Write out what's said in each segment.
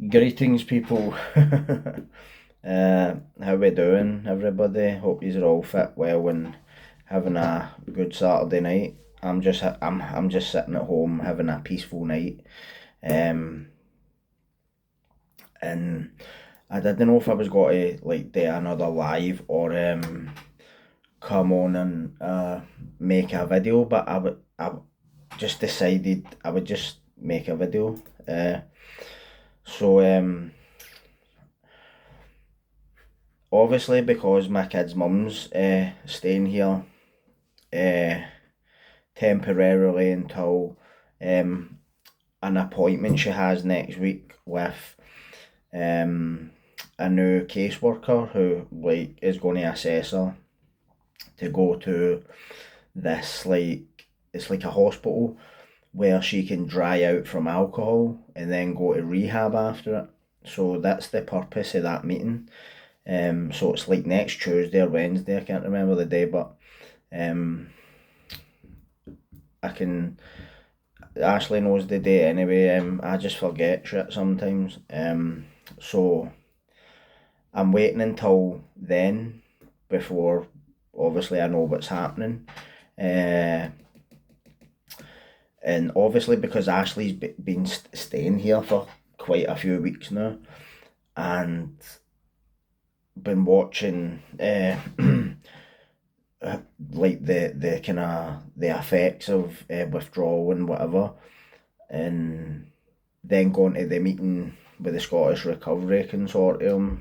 Greetings, people. How we doing, everybody? Hope you're all fit, well, and having a good Saturday night. I'm just sitting at home having a peaceful night. Um, and I didn't know if I was going to like do another live or come on and make a video, but I just decided I would just make a video. So obviously, because my kid's mum's staying here uh, temporarily until um, an appointment she has next week with um, a new caseworker who like is going to assess her to go to this like it's like a hospital where she can dry out from alcohol and then go to rehab after it. So that's the purpose of that meeting. So it's like next Tuesday or Wednesday, I can't remember the day, but um, I can. Ashley knows the day anyway. I just forget shit sometimes. So I'm waiting until then before obviously I know what's happening. Uh, and obviously because Ashley's been staying here for quite a few weeks now, and been watching like the kind of the effects of withdrawal and whatever, and then going to the meeting with the Scottish Recovery Consortium.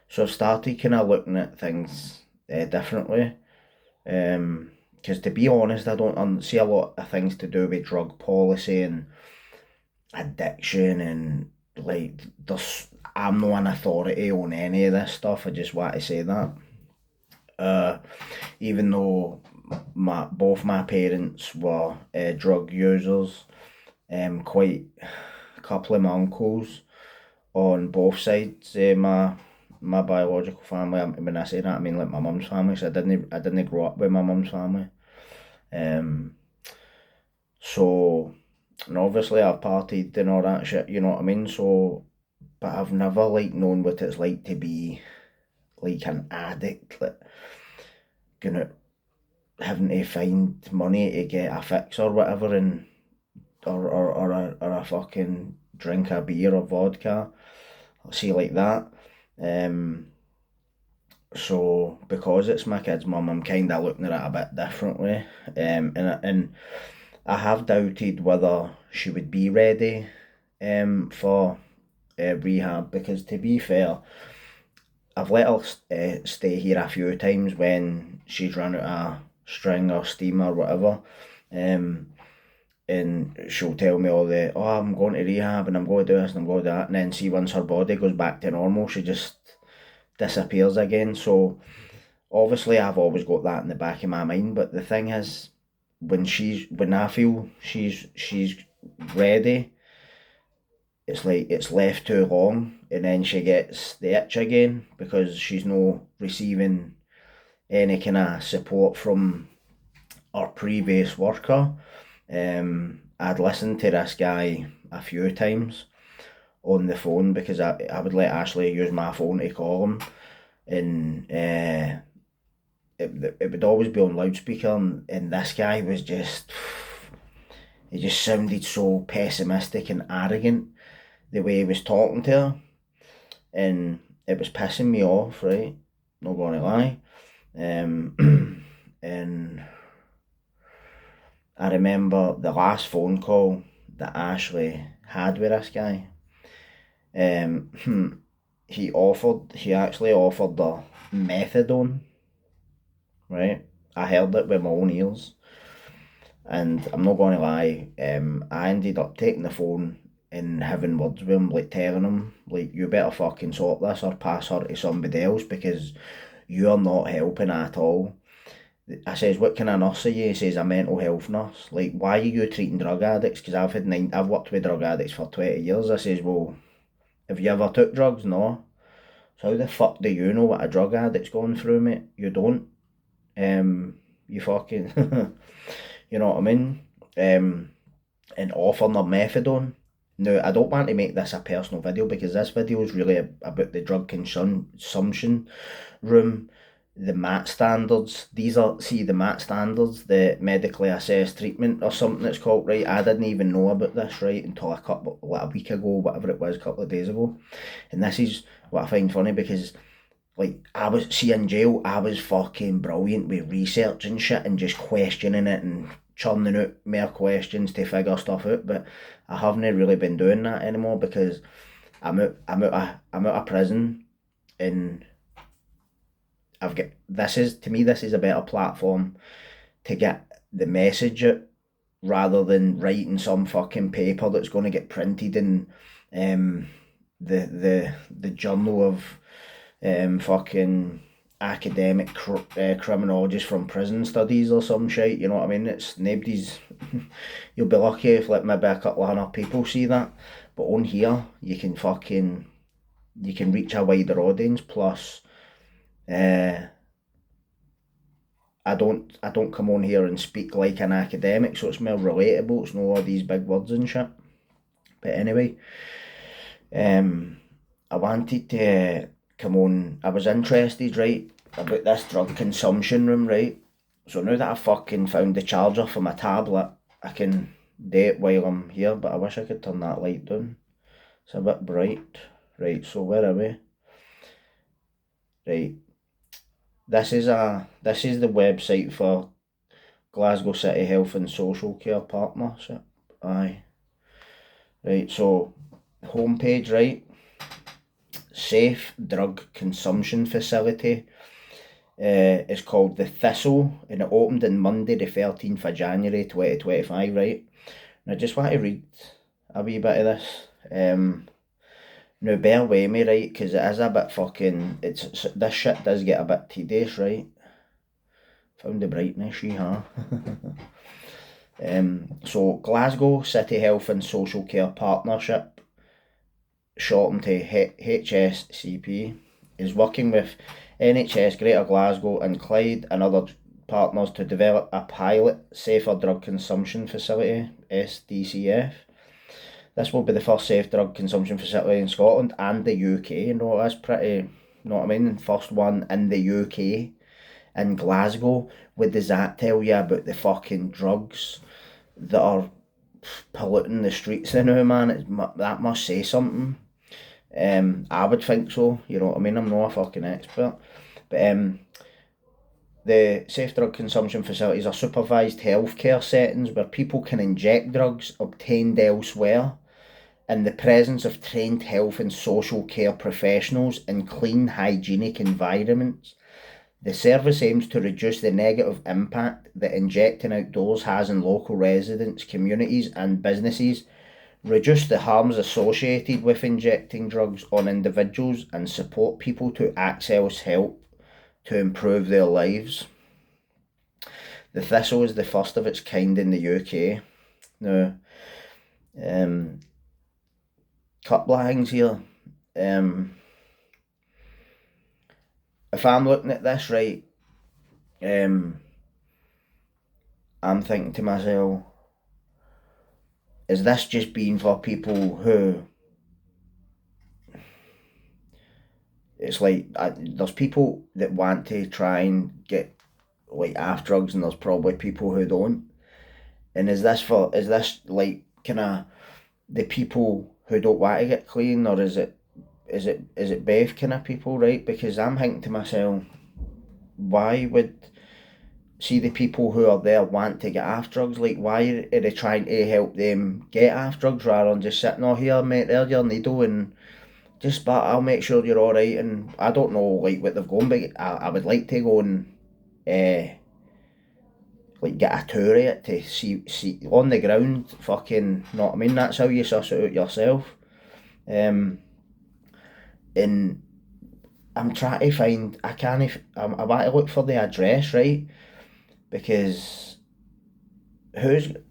So I've started kind of looking at things differently. Because to be honest, I don't see a lot of things to do with drug policy and addiction and like there's I'm not an authority on any of this stuff. I just want to say that. Uh, Even though both my parents were drug users, quite a couple of my uncles on both sides of my biological family. When I say that, I mean like my mum's family. So I didn't grow up with my mum's family. Um, so and obviously I've partied and all that shit. You know what I mean? So, but I've never like known what it's like to be like an addict, like gonna having to find money to get a fix or whatever, and or a fucking drink a beer or vodka. See like that. Um, so because it's my kid's mum, I'm kind of looking at it a bit differently. And I have doubted whether she would be ready for rehab, because to be fair, I've let her stay here a few times when she's run out of string or steam or whatever. Um, and she'll tell me all the, oh, I'm going to rehab and I'm going to do this and I'm going to do that. And then see, once her body goes back to normal, she just disappears again. So obviously I've always got that in the back of my mind. But the thing is, when I feel she's ready, it's like it's left too long and then she gets the itch again because she's no receiving any kind of support from our previous worker. I'd listened to this guy a few times on the phone because I would let Ashley use my phone to call him, and it would always be on loudspeaker, and this guy was just, he just sounded so pessimistic and arrogant the way he was talking to her, and it was pissing me off, right? Not gonna lie. And I remember the last phone call that Ashley had with this guy. He actually offered the methadone, right? I heard it with my own ears, and I'm not going to lie. I ended up taking the phone and having words with him, like telling him, like, you better fucking sort this or pass her to somebody else because you're not helping at all. I says, what kind of nurse are you? He says, a mental health nurse. Like, why are you treating drug addicts? Because I've worked with drug addicts for 20 years. I says, well, have you ever took drugs? No. So how the fuck do you know what a drug addict's going through, mate? You don't. You fucking, you know what I mean? And offering them methadone. Now, I don't want to make this a personal video because this video is really about the drug consumption room, the MAT standards. These are, see, the MAT standards, the medically assessed treatment or something it's called, right? I didn't even know about this, right, until a week ago, whatever it was, a couple of days ago. And this is what I find funny because, like, in jail, I was fucking brilliant with research and shit and just questioning it and churning out more questions to figure stuff out, but I haven't really been doing that anymore because I'm out of prison, and to me this is a better platform to get the message out rather than writing some fucking paper that's going to get printed in the journal of fucking academic criminologists from prison studies or some shit, you know what I mean? It's nobody's you'll be lucky if like maybe a couple of hundred people see that, but on here you can reach a wider audience. Plus I don't come on here and speak like an academic, so it's more relatable. It's not all these big words and shit. But anyway, I wanted to come on. I was interested, right, about this drug consumption room, right? So now that I fucking found the charger for my tablet, I can do it while I'm here, but I wish I could turn that light down. It's a bit bright. Right, so where are we? Right. This is the website for Glasgow City Health and Social Care Partnership. Aye. Right, so homepage, right? Safe drug consumption facility. It's called the Thistle, and it opened on Monday the 13th of January 2025, right? And I just want to read a wee bit of this. Now bear with me, right, because it is a bit fucking, this shit does get a bit tedious, right? Found the brightness, huh? So Glasgow City Health and Social Care Partnership, shortened to HSCP, is working with NHS Greater Glasgow and Clyde and other partners to develop a pilot safer drug consumption facility, SDCF. This will be the first safe drug consumption facility in Scotland and the UK. You know, that's pretty, you know what I mean? First one in the UK, in Glasgow. What does that tell you about the fucking drugs that are polluting the streets now, man? That must say something. I would think so, you know what I mean? I'm not a fucking expert. But the safe drug consumption facilities are supervised healthcare settings where people can inject drugs obtained elsewhere in the presence of trained health and social care professionals in clean, hygienic environments. The service aims to reduce the negative impact that injecting outdoors has on local residents, communities and businesses, reduce the harms associated with injecting drugs on individuals, and support people to access help to improve their lives. The Thistle is the first of its kind in the UK. Now, couple of things here. If I'm looking at this right, I'm thinking to myself, is this just being for people who, it's like, there's people that want to try and get like off drugs, and there's probably people who don't. And is this like kind of the people who don't want to get clean, or is it both kind of people, right? Because I'm thinking to myself, why would, see, the people who are there want to get off drugs, like why are they trying to help them get off drugs rather than just sitting, oh here mate, there's your needle and just, but I'll make sure you're alright. And I don't know like what they've gone, but I would like to go and like get a tour of it to see on the ground, fucking, know what I mean? That's how you suss it out yourself. And I'm trying to find, I want to look for the address, right? Because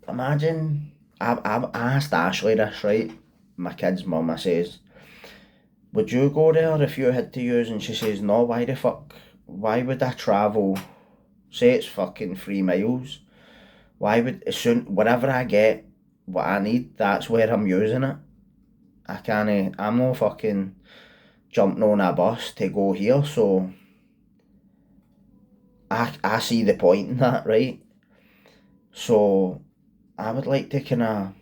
imagine, I've asked Ashley this, right? My kid's mum, I says, would you go there if you had to use? And she says, no, why would I travel, say it's fucking 3 miles, why would, whenever I get what I need, that's where I'm using it. I'm no fucking jumping on a bus to go here, so I see the point in that, right? So I would like to kind of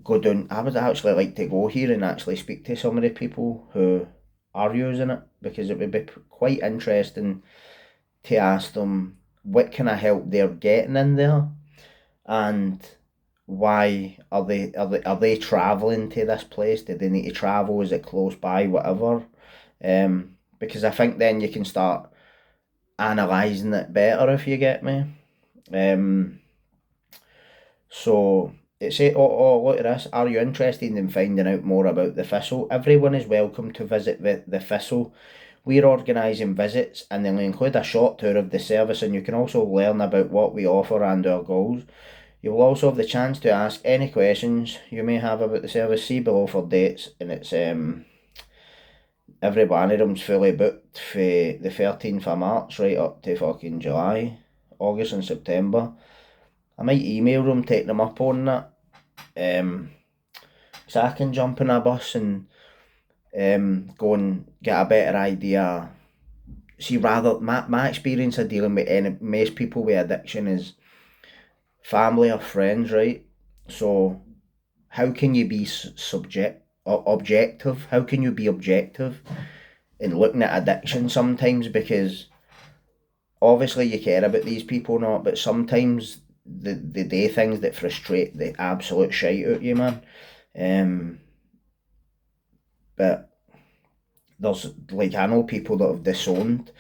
go down. I would actually like to go here and actually speak to some of the people who are using it, because it would be quite interesting to ask them what kind of help they're getting in there, and why are they travelling to this place? Do they need to travel? Is it close by? Whatever. Because I think then you can start analysing it better, if you get me. So it's a, look at this. Are you interested in finding out more about the Thistle? Everyone is welcome to visit the Thistle. We're organising visits, and they'll include a short tour of the service, and you can also learn about what we offer and our goals. You will also have the chance to ask any questions you may have about the service. See below for dates, and it's every one of them's fully booked for the 13th of March right up to fucking July, August and September. I might email them, take them up on that, so I can jump in a bus and go and get a better idea. See, rather, my experience of dealing with most people with addiction is family or friends, right? So how can you be objective? How can you be objective in looking at addiction sometimes? Because obviously you care about these people not, but sometimes they do things that frustrate the absolute shite out you, man. But there's, like, I know people that have disowned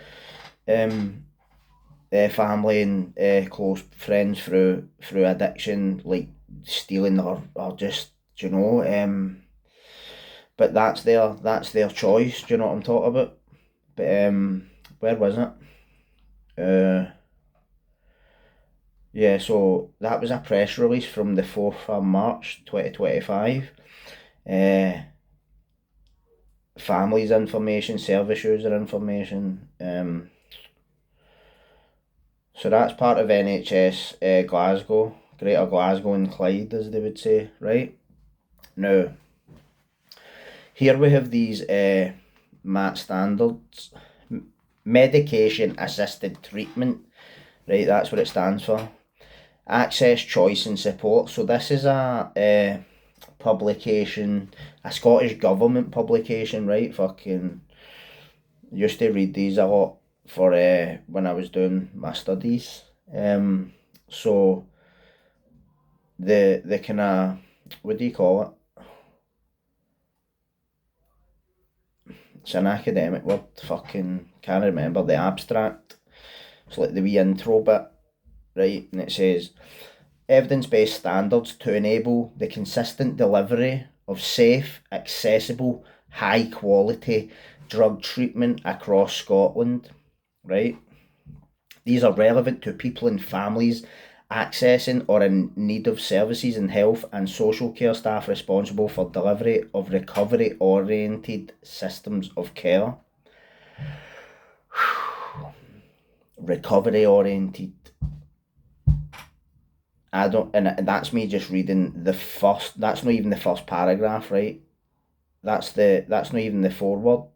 family and close friends through addiction, like stealing or just, but that's their choice. Do you know what I'm talking about? But where was it? Yeah, so that was a press release from the 4th of March 2025. Families information, service user information. So that's part of NHS Glasgow, Greater Glasgow and Clyde, as they would say, right? Now, here we have these MAT standards, medication assisted treatment, right? That's what it stands for. Access, choice, and support. So this is a publication, a Scottish government publication, right? Fucking used to read these a lot for when I was doing my studies. So the kind of, what do you call it? It's an academic word. Fucking can't remember the abstract. It's like the wee intro bit, right? And it says evidence-based standards to enable the consistent delivery of safe, accessible, high-quality drug treatment across Scotland, right? These are relevant to people and families accessing or in need of services and health and social care staff responsible for delivery of recovery-oriented systems of care. Recovery-oriented. I don't, and that's me just reading the first. That's not even the first paragraph, right? That's not even the foreword,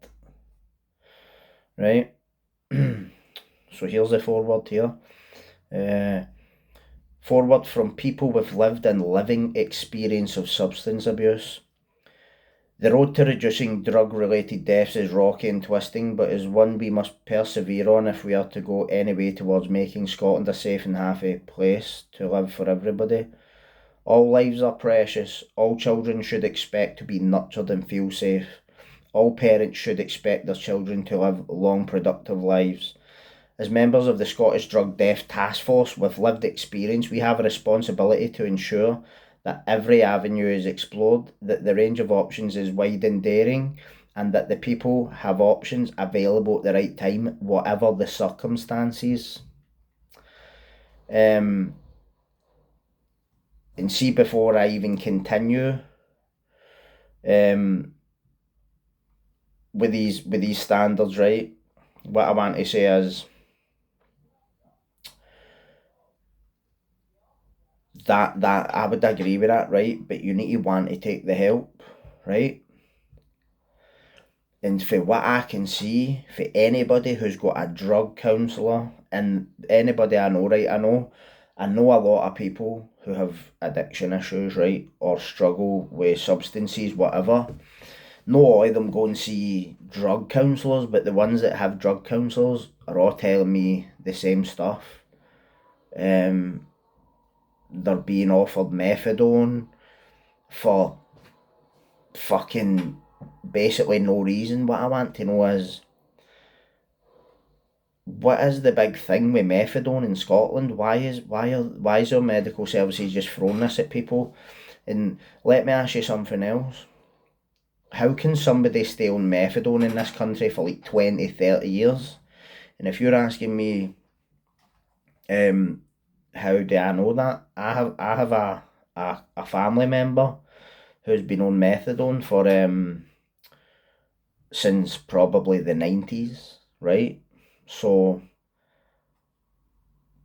right? So here's the foreword here. Forward from people with lived and living experience of substance abuse. The road to reducing drug-related deaths is rocky and twisting, but is one we must persevere on if we are to go any way towards making Scotland a safe and happy place to live for everybody. All lives are precious. All children should expect to be nurtured and feel safe. All parents should expect their children to live long, productive lives. As members of the Scottish Drug Death Task Force with lived experience, we have a responsibility to ensure that every avenue is explored, that the range of options is wide and daring, and that the people have options available at the right time, whatever the circumstances. And see, before I even continue, with these standards, right? What I want to say is that I would agree with that, right? But you need to want to take the help. right? And for what I can see, for anybody who's got a drug counsellor, and anybody I know, right, I know a lot of people who have addiction issues, right, or struggle with substances, whatever. Not all of them go and see drug counsellors, but the ones that have drug counsellors are all telling me the same stuff. They're being offered methadone for fucking basically no reason. What I want to know is, what is the big thing with methadone in Scotland? Why is our medical services just throwing this at people? And let me ask you something else. How can somebody stay on methadone in this country for like 20, 30 years? And if you're asking me, how do I know that? I have a family member who's been on methadone for since probably the 90s, right? So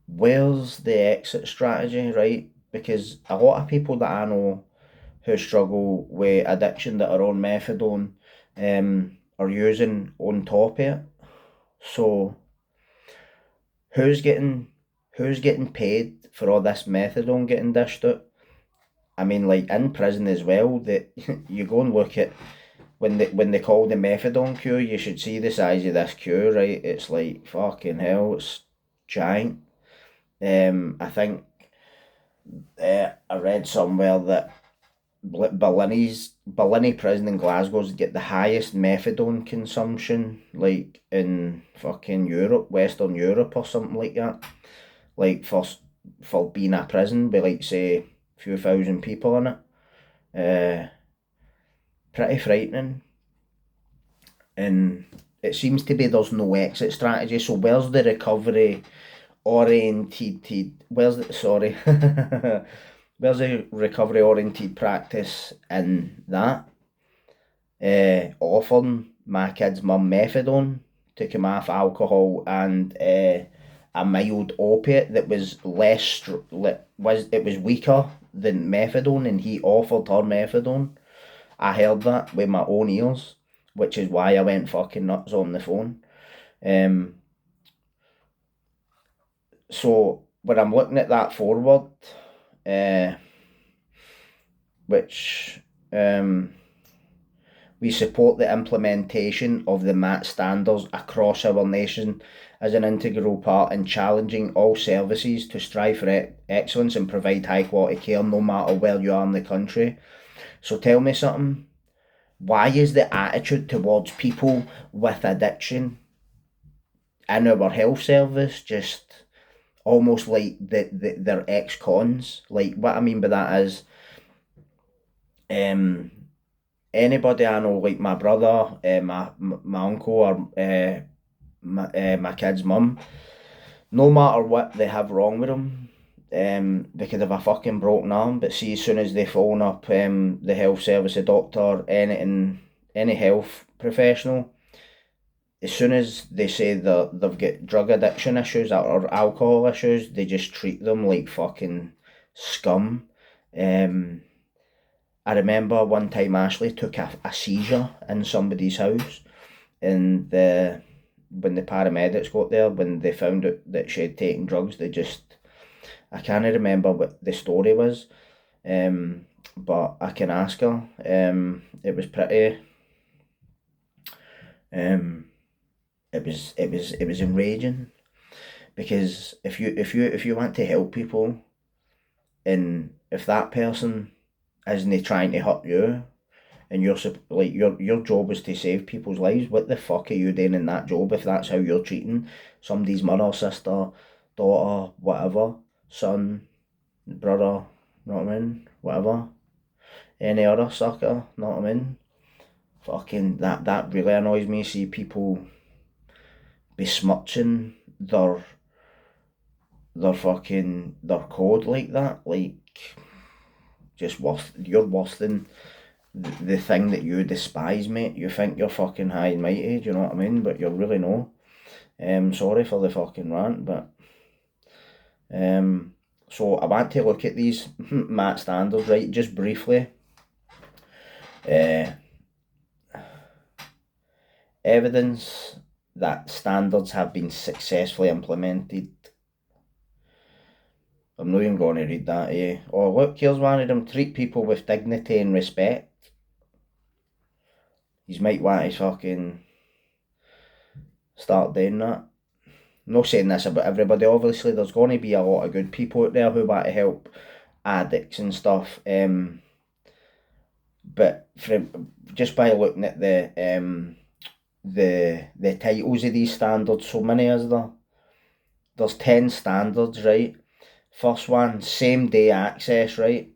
where's the exit strategy, right? Because a lot of people that I know who struggle with addiction that are on methadone are using on top of it. So who's getting who's getting paid for all this methadone getting dished out? I mean, like in prison as well. That you go and look at when they call the methadone queue, you should see the size of this queue, right? It's like fucking hell. It's giant. I think I read somewhere that Ballini prison in Glasgow's get the highest methadone consumption, like in fucking Europe, Western Europe or something like that. Like for being a prison with like say a few thousand people in it. Pretty frightening. And it seems to be there's no exit strategy. So where's the recovery oriented? Where's the sorry? Where's the recovery oriented practice in that? Offering my kid's mum methadone to come off alcohol and a mild opiate that was it was weaker than methadone, and he offered her methadone. I heard that with my own ears, which is why I went fucking nuts on the phone. So when I'm looking at that forward, which we support the implementation of the MAT standards across our nation as an integral part in challenging all services to strive for excellence and provide high quality care no matter where you are in the country. So tell me something. Why is the attitude towards people with addiction in our health service just almost like they're ex-cons? Like, what I mean by that is, anybody I know, like my brother, my uncle, or my kid's mum, no matter what they have wrong with them, they could have a fucking broken arm, but see, as soon as they phone up the health service, a doctor, any health professional, as soon as they say that they've got drug addiction issues or alcohol issues, they just treat them like fucking scum. I remember one time Ashley took a seizure in somebody's house, and when the paramedics got there, when they found out that she had taken drugs, I can't remember what the story was, but I can ask her. It was pretty, it was enraging, because if you want to help people, and if that person isn't trying to hurt you, and you're like your job is to save people's lives, what the fuck are you doing in that job if that's how you're treating somebody's mother, sister, daughter, whatever, son, brother, know what I mean, whatever, any other sucker, know what I mean? Fucking that really annoys me. See people besmirching their code like that, like just worse. You're worse than the thing that you despise, mate. You think you're fucking high and mighty, do you know what I mean? But you're really no. Sorry for the fucking rant, but so I want to look at these MAT standards, right, just briefly. Uh, Evidence that standards have been successfully implemented. I'm not even going to read that, eh? Oh, look, here's one of them. Treat people with dignity and respect. You might want to fucking start doing that. I'm not saying this about everybody, obviously. There's going to be a lot of good people out there who want to help addicts and stuff. But just by looking at the titles of these standards, so many is there? There's 10 standards, right? First one, same day access, right?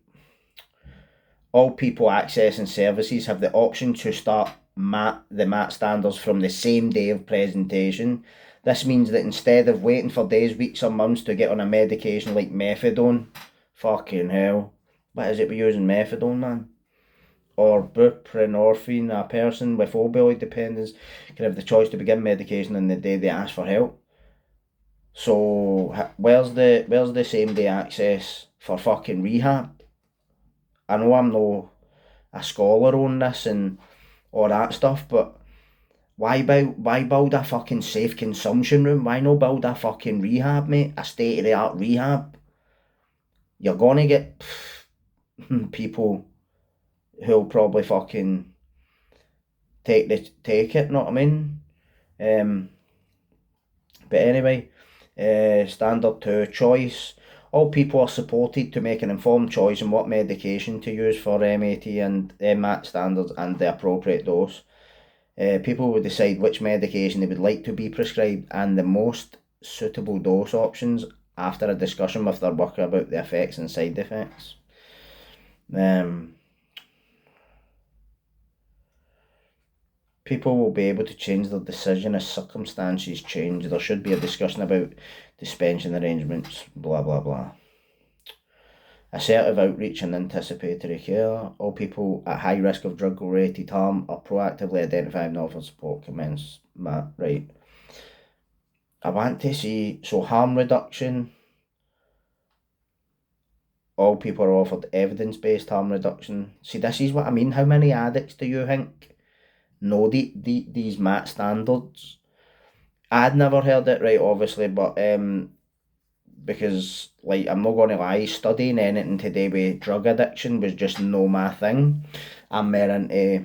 All people accessing services have the option to start the MAT standards from the same day of presentation. This means that instead of waiting for days, weeks or months to get on a medication like methadone, fucking hell, what is it we're using methadone, man? Or buprenorphine, a person with opioid dependence can have the choice to begin medication on the day they ask for help. So where's the same day access for fucking rehab? I know I'm no a scholar on this and all that stuff, but why build a fucking safe consumption room? Why not build a fucking rehab, mate? A state of the art rehab. You're gonna get people who'll probably fucking take it, know what I mean? But anyway, standard 2, choice. All people are supported to make an informed choice on what medication to use for MAT and MAT standards and the appropriate dose. People will decide which medication they would like to be prescribed and the most suitable dose options after a discussion with their worker about the effects and side effects. People will be able to change their decision as circumstances change. There should be a discussion about dispensing arrangements, blah blah blah. Assertive outreach and anticipatory care. All people at high risk of drug-related harm are proactively identified and offer support. Commence, Matt, right. I want to see, so harm reduction. All people are offered evidence-based harm reduction. See, this is what I mean. How many addicts do you think know these MAT standards? I'd never heard it, right, obviously, but because, like, I'm not going to lie, studying anything to do with drug addiction was just no my thing. I'm more into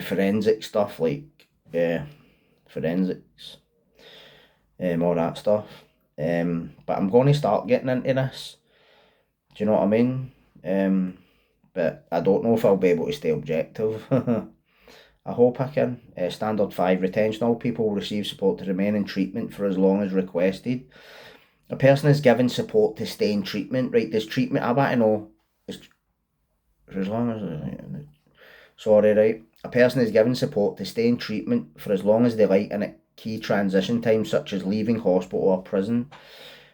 forensic stuff, like forensics, all that stuff. But I'm going to start getting into this. Do you know what I mean? But I don't know if I'll be able to stay objective. I hope I can. Standard 5, retention. All people will receive support to remain in treatment for as long as requested. A person is given support to stay in treatment, right? Does treatment, I want to know, for as long as, sorry, right? A person is given support to stay in treatment for as long as they like in a key transition times such as leaving hospital or prison.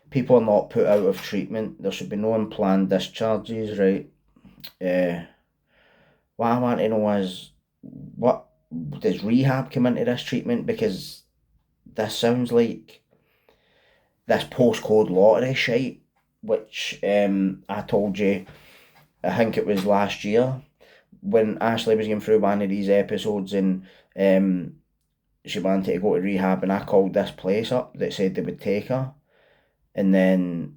People are not put out of treatment. There should be no unplanned discharges, right? What I want to know is, what does rehab come into this treatment? Because this sounds like this postcode lottery shite, which I told you, I think it was last year, when Ashley was going through one of these episodes and she wanted to go to rehab, and I called this place up that said they would take her, and then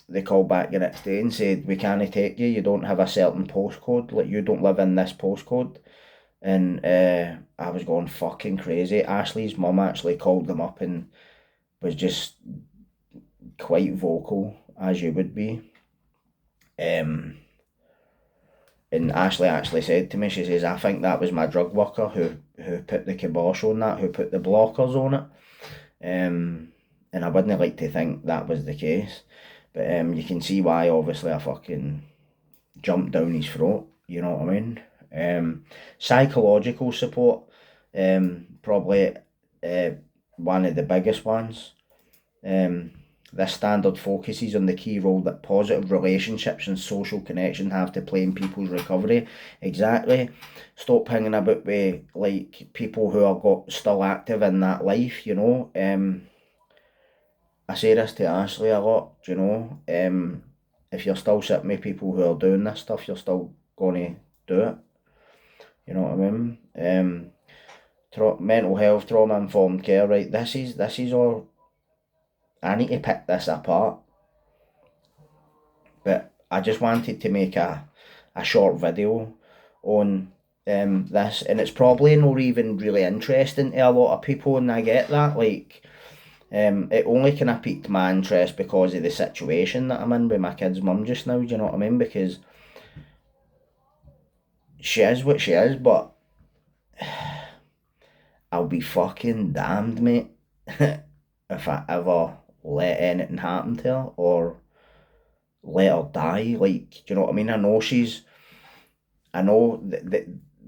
they called back the next day and said, we can't take you, you don't have a certain postcode, like you don't live in this postcode. And I was going fucking crazy. Ashley's mum actually called them up and was just quite vocal, as you would be. And Ashley actually said to me, she says, I think that was my drug worker who put the kibosh on that, who put the blockers on it. And I wouldn't like to think that was the case. But you can see why, obviously, I fucking jumped down his throat, you know what I mean? Psychological support, probably one of the biggest ones. This standard focuses on the key role that positive relationships and social connection have to play in people's recovery. Exactly. Stop hanging about with like people who are still active in that life, you know. I say this to Ashley a lot, you know. If you're still sitting with people who are doing this stuff, you're still gonna do it. You know what I mean? Mental health, trauma informed care, right? This is all. I need to pick this apart, but I just wanted to make a short video on this, and it's probably not even really interesting to a lot of people, and I get that. Like, it only kind of piqued my interest because of the situation that I'm in with my kid's mum just now. Do you know what I mean? Because she is what she is, but I'll be fucking damned, mate, if I ever let anything happen to her or let her die. Like, do you know what I mean? I know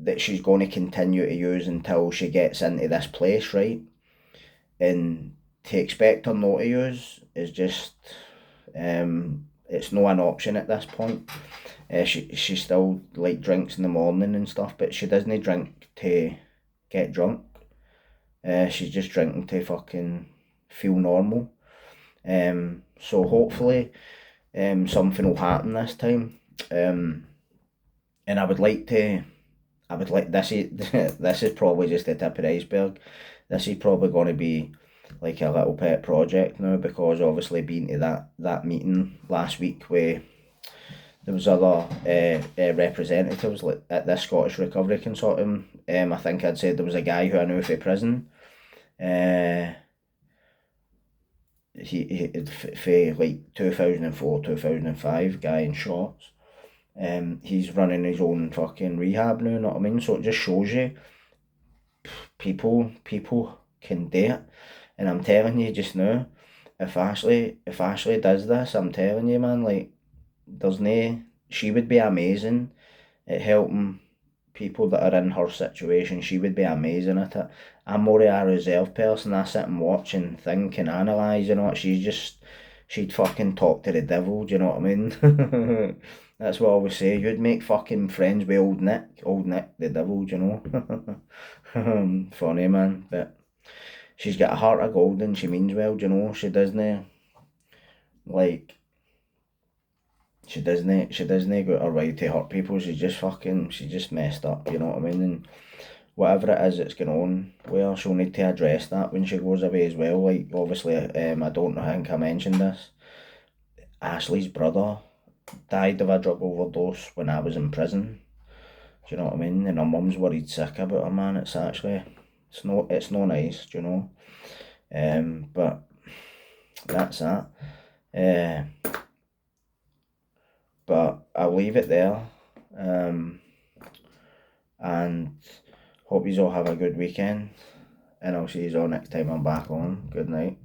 that she's going to continue to use until she gets into this place, right? And to expect her not to use is just, it's not an option at this point. She still like drinks in the morning and stuff, but she doesn't drink to get drunk. She's just drinking to fucking feel normal. So hopefully, something will happen this time. And I would like this is this is probably just the tip of the iceberg. This is probably going to be like a little pet project now, because obviously being to that meeting last week where there was other representatives like at this Scottish Recovery Consortium. I think I'd said there was a guy who I knew from prison. He for like 2004, 2005, guy in shorts. He's running his own fucking rehab now, you know what I mean? So it just shows you people can do it. And I'm telling you just now, if Ashley does this, I'm telling you, man, like, she would be amazing at helping people that are in her situation. She would be amazing at it. I'm more of a reserved person. I sit and watch and think and analyse, you know what? She'd fucking talk to the devil, do you know what I mean? That's what I always say. You'd make fucking friends with old Nick the devil, do you know? Funny, man. But she's got a heart of gold and she means well, do you know? She doesn't, like, she doesn't go her way to hurt people. She's just messed up, you know what I mean? And whatever it is that's going on, well, she'll need to address that when she goes away as well. Like, obviously, I don't know, I think I mentioned this. Ashley's brother died of a drug overdose when I was in prison. Do you know what I mean? And her mum's worried sick about her, man. It's no nice, do you know? But that's that. But I'll leave it there. And hope you all have a good weekend. And I'll see you all next time I'm back on. Good night.